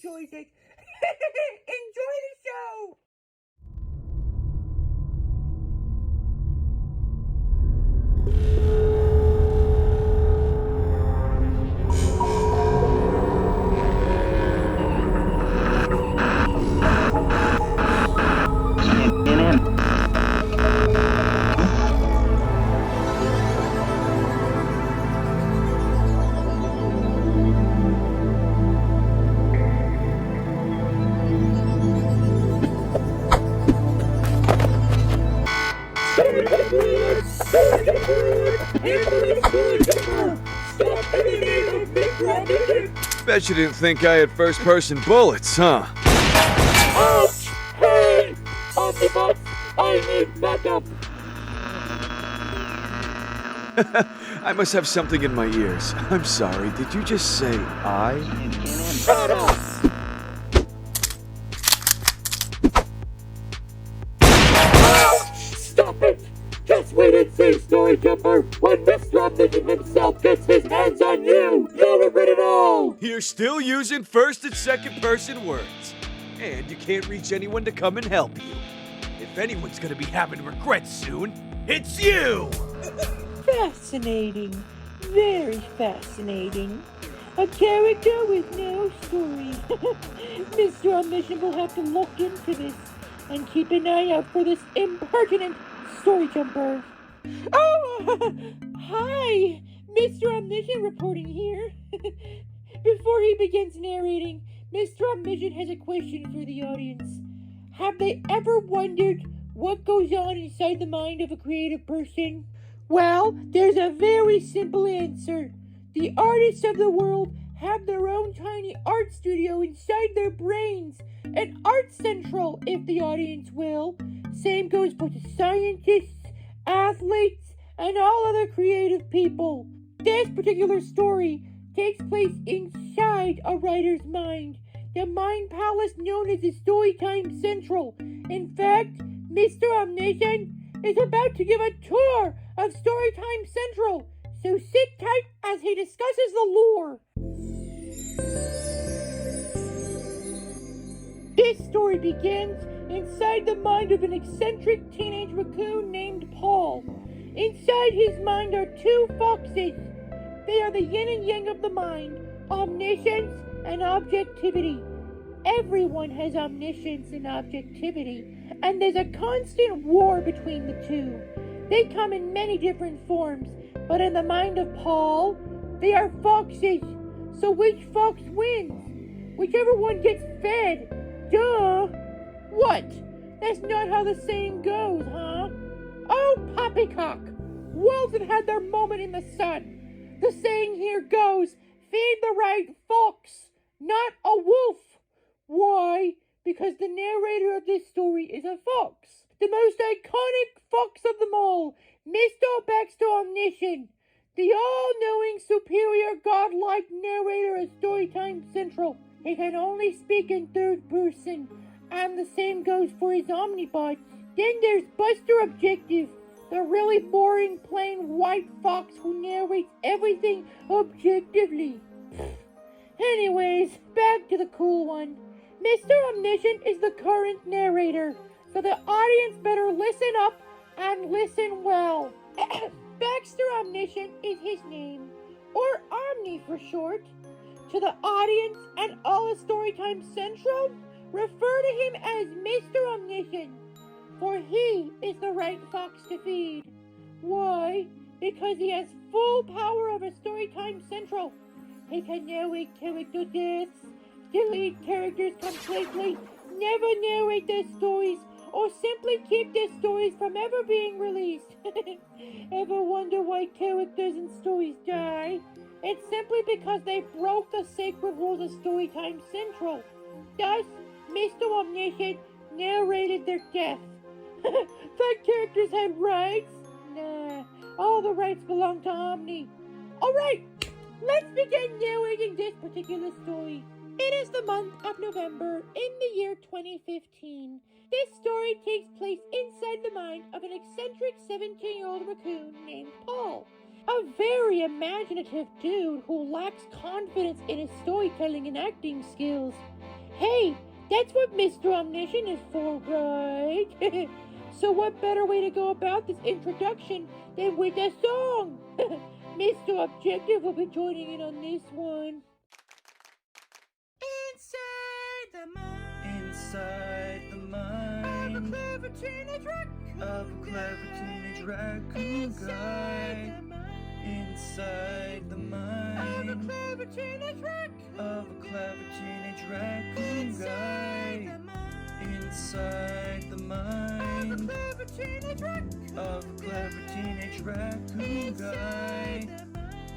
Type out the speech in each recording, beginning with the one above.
choices. Enjoy the show! Bet you didn't think I had first-person bullets, huh? Ouch! Hey! Omnibus! I need backup! I must have something in my ears. I'm sorry, did you just say I? Shut up! Ouch! Stop it! Just wait and see, Story Jumper! When Mr. Omniscient himself gets his hands on you, you'll regret it all! You're still using first and second person words. And you can't reach anyone to come and help you. If anyone's gonna be having regrets soon, it's you! Fascinating. Very fascinating. A character with no story. Mr. Omniscient will have to look into this and keep an eye out for this impertinent story jumper. Oh, hi! Mr. Omniscient reporting here. Before he begins narrating, Mr. Omniscient has a question for the audience. Have they ever wondered what goes on inside the mind of a creative person? Well, there's a very simple answer. The artists of the world have their own tiny art studio inside their brains. An art central, if the audience will. Same goes for the scientists, athletes, and all other creative people. This particular story takes place inside a writer's mind. The mind palace known as the Storytime Central. In fact, Mr. Omniscient is about to give a tour of Storytime Central, so sit tight as he discusses the lore. This story begins inside the mind of an eccentric teenage raccoon named Paul. Inside his mind are two foxes. They are the yin and yang of the mind, omniscience and objectivity. Everyone has omniscience and objectivity, and there's a constant war between the two. They come in many different forms, but in the mind of Paul, they are foxes. So which fox wins? Whichever one gets fed. Duh! What? That's not how the saying goes, huh? Oh, poppycock! Wolves have had their moment in the sun. The saying here goes, feed the right fox, not a wolf. Why? Because the narrator of this story is a fox. The most iconic fox of them all, Mr. Baxter Omniscient, the all-knowing, superior, godlike narrator of Storytime Central. He can only speak in third person, and the same goes for his Omnibots. Then there's Buster Objective, the really boring, plain white fox who narrates everything objectively. Anyways, back to the cool one. Mr. Omniscient is the current narrator, so the audience better listen up and listen well. Baxter Omniscient is his name, or Omni for short. To the audience and all of Storytime Central, refer to him as Mr. Omniscient, for he is the right fox to feed. Why? Because he has full power over Storytime Central. He can narrate character deaths, delete characters completely, never narrate their stories, or simply keep their stories from ever being released. Ever wonder why characters and stories die? It's simply because they broke the sacred rules of Storytime Central. Thus, Mr. Omniscient narrated their death. Thought characters had rights? Nah, all the rights belong to Omni. Alright, let's begin narrating this particular story. It is the month of November in the year 2015. This story takes place inside the mind of an eccentric 17-year-old raccoon named Paul. A very imaginative dude who lacks confidence in his storytelling and acting skills. Hey, that's what Mr. Omniscient is for, right? So what better way to go about this introduction than with a song? Mr. Objective will be joining in on this one. Inside the mind. Inside the mind Of a clever teenage raccoon. Of a clever teenage raccoon guy. Inside the mind Of a clever teenage raccoon. Of a clever teenage raccoon guy. Inside the mind Of a clever teenage raccoon. Of a clever teenage raccoon guy.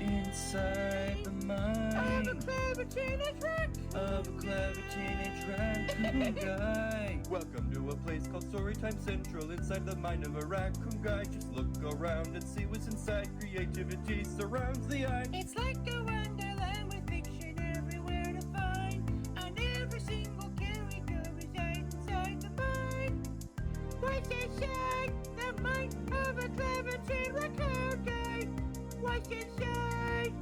Inside the mind Of a clever teenage raccoon. Of a clever teenage raccoon guy. Welcome to a place called Storytime Central. Inside the mind of a raccoon guy. Just look around and see what's inside. Creativity surrounds the eye. It's like a wonderland with fiction everywhere to find, and every single character resides inside the mind. What's inside the mind of a clever teen raccoon guy? What's inside?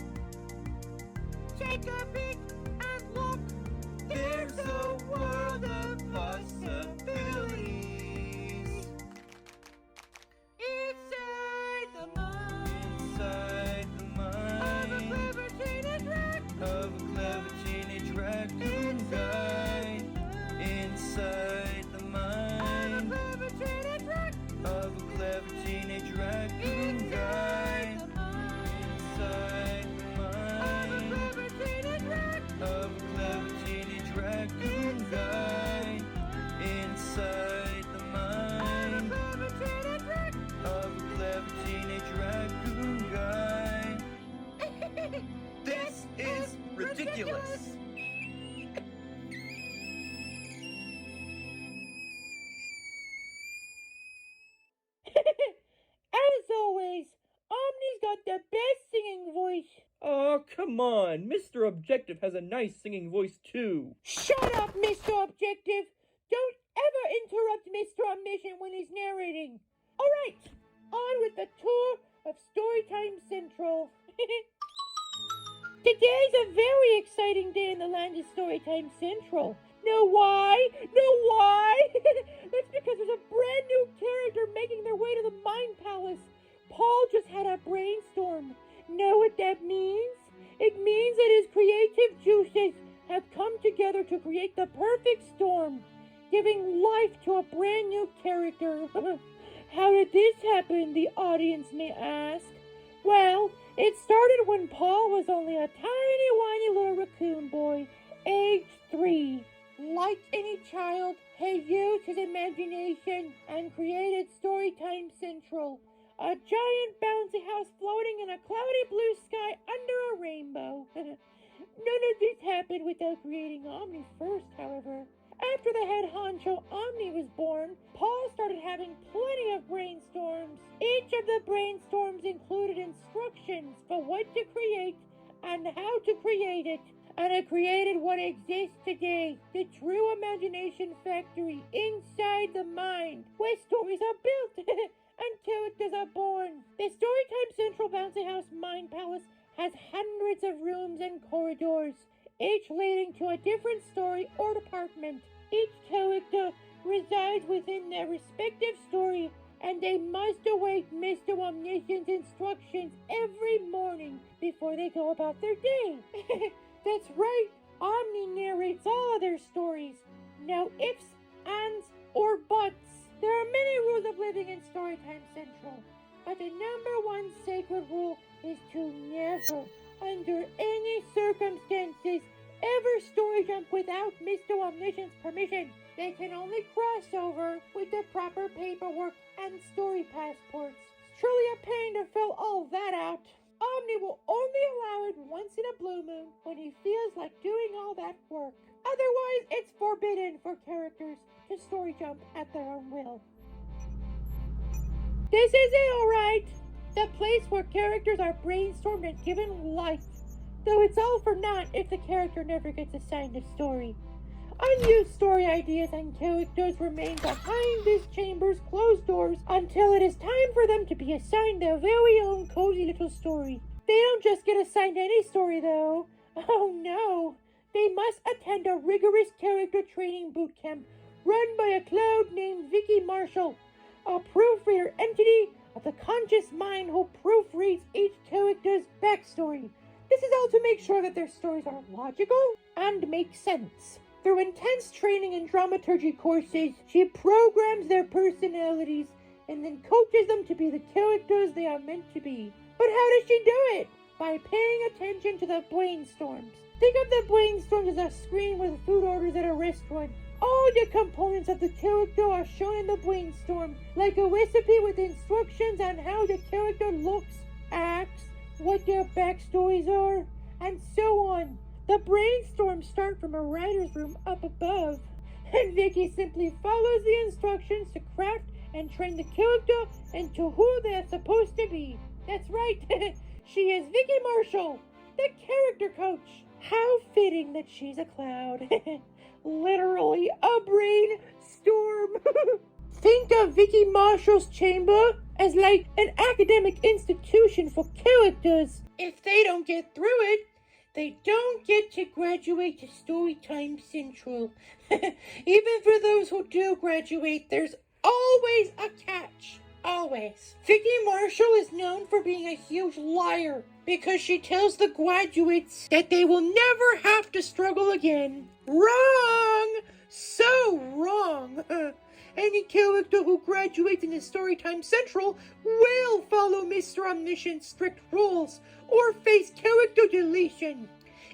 Take a peek and look. There's a world of possibilities. Inside the mind Inside the of a mind clever teenage raccoon. of a clever teenage raccoon guy. Inside the mind Of a clever teenage raccoon. of a clever teenage raccoon guy. Inside the mind of a clever teenage raccoon guy. Inside the mind of a clever teenage raccoon guy. This is ridiculous. As always, Omni's got the best singing voice. Oh, come on. Mr. Objective has a nice singing voice, too. Shut up, Mr. Objective. Don't ever interrupt Mr. Omniscient when he's narrating. All right, on with the tour of Storytime Central. Today's a very exciting day in the land of Storytime Central. Know why? Know why? That's because there's a brand new character making their way to the Mind Palace. Paul just had a brainstorm. Know what that means? It means that his creative juices have come together to create the perfect storm, giving life to a brand new character. How did this happen, the audience may ask? Well, it started when Paul was only a tiny, whiny little raccoon boy, age 3. Like any child, he used his imagination and created Storytime Central, a giant bouncy house floating in a cloudy blue sky under a rainbow. None of this happened without creating Omni first, however. After the head honcho Omni was born, Paul started having plenty of brainstorms. Each of the brainstorms included instructions for what to create and how to create it. And it created what exists today, the true imagination factory inside the mind, where stories are built and characters are born. The Storytime Central Bouncy House Mind Palace has hundreds of rooms and corridors, each leading to a different story or department. Each character resides within their respective story, and they must await Mr. Omniscient's instructions every morning before they go about their day. That's right, Omni narrates all of their stories. No ifs, ands, or buts. There are many rules of living in Storytime Central, but the number one sacred rule is to never, under any circumstances, ever story jump without Mr. Omniscient's permission. They can only cross over with the proper paperwork and story passports. It's truly a pain to fill all that out. Omni will only allow it once in a blue moon when he feels like doing all that work. Otherwise, it's forbidden for characters to story jump at their own will. This is it, alright! The place where characters are brainstormed and given life. Though it's all for naught if the character never gets assigned a story. Unused story ideas and characters remain behind this chamber's closed doors until it is time for them to be assigned their very own cozy little story. They don't just get assigned any story, though. Oh no! they must attend a rigorous character training boot camp run by a cloud named Vicky Marshall, a proofreader entity of the conscious mind who proofreads each character's backstory. This is all to make sure that their stories are logical and make sense. Through intense training and dramaturgy courses, she programs their personalities and then coaches them to be the characters they are meant to be. But how does she do it? By paying attention to the brainstorms. Think of the brainstorms as a screen with food orders at a restaurant. All the components of the character are shown in the brainstorm, like a recipe with instructions on how the character looks, acts, what their backstories are, and so on. The brainstorms start from a writer's room up above, and Vicky simply follows the instructions to craft and train the character into who they are supposed to be. That's right, she is Vicky Marshall, the character coach. How fitting that she's a cloud. Literally a brainstorm. Think of Vicky Marshall's chamber as like an academic institution for characters. If they don't get through it, they don't get to graduate to Storytime Central. Even for those who do graduate, there's always a catch. Always. Vicky Marshall is known for being a huge liar because she tells the graduates that they will never have to struggle again. Wrong! So wrong! Any character who graduates into Storytime Central will follow Mr. Omniscient's strict rules or face character deletion.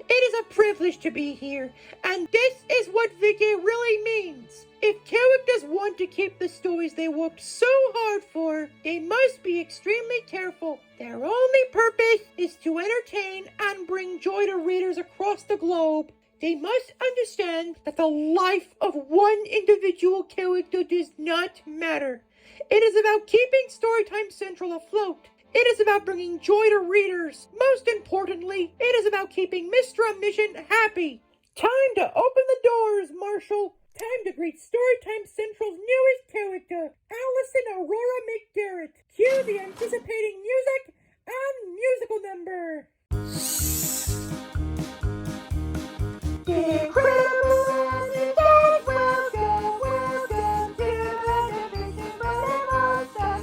It is a privilege to be here, and this is what Vicky really means. If characters want to keep the stories they worked so hard for, they must be extremely careful. Their only purpose is to entertain and bring joy to readers across the globe. They must understand that the life of one individual character does not matter. It is about keeping Storytime Central afloat. It is about bringing joy to readers. Most importantly, it is about keeping Mr. Omniscient happy. Time to open the doors, Marshall. Time to greet Storytime Central's newest character, Allison Aurora McGarett. Cue the anticipating music and musical number. The incredible Omni, welcome, welcome to the division by the monster.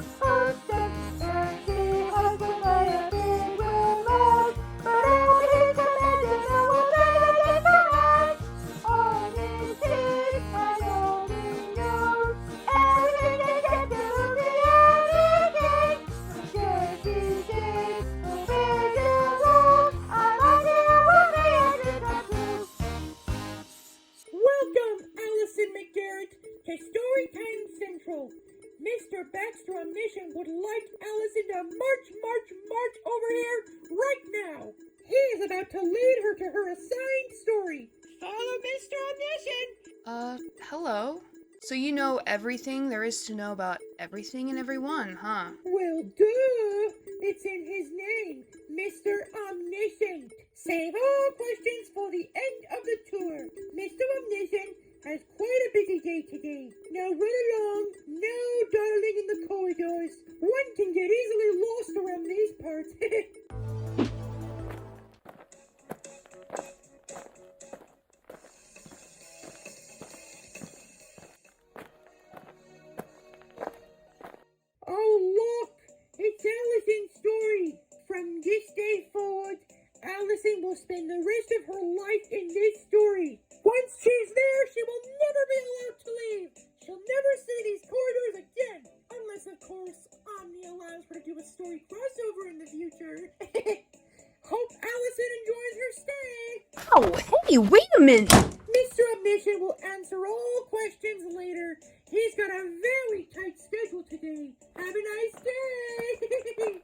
And she has been by a big world, but I want him to imagine I will never get the right. On his head, I only know everything they get to reality. Just you did, a bigger world, I like it when they come true. Welcome, Allison McGarett, to Storytime Central. Mr. Baxter Omniscient would like Allison to march over here right now. He is about to lead her to her assigned story. Follow Mr. Omniscient. Hello. So you know everything there is to know about everything and everyone, huh? Well, duh. It's in his name, Mr. Omniscient. Save all questions for the end of the tour. Mr. Omniscient has quite a busy day today. Now run along, no dawdling in the corridors. One can get easily lost around these parts. Oh, look! It's Allison's story. From this day forward, Allison will spend the rest of her life in this story. Once she's there, she will never be allowed to leave. She'll never see these corridors again. Unless, of course, Omni allows her to do a story crossover in the future. Hope Allison enjoys her stay. Oh, hey, wait a minute! Mr. Omniscient will answer all questions later. He's got a very tight schedule today. Have a nice day.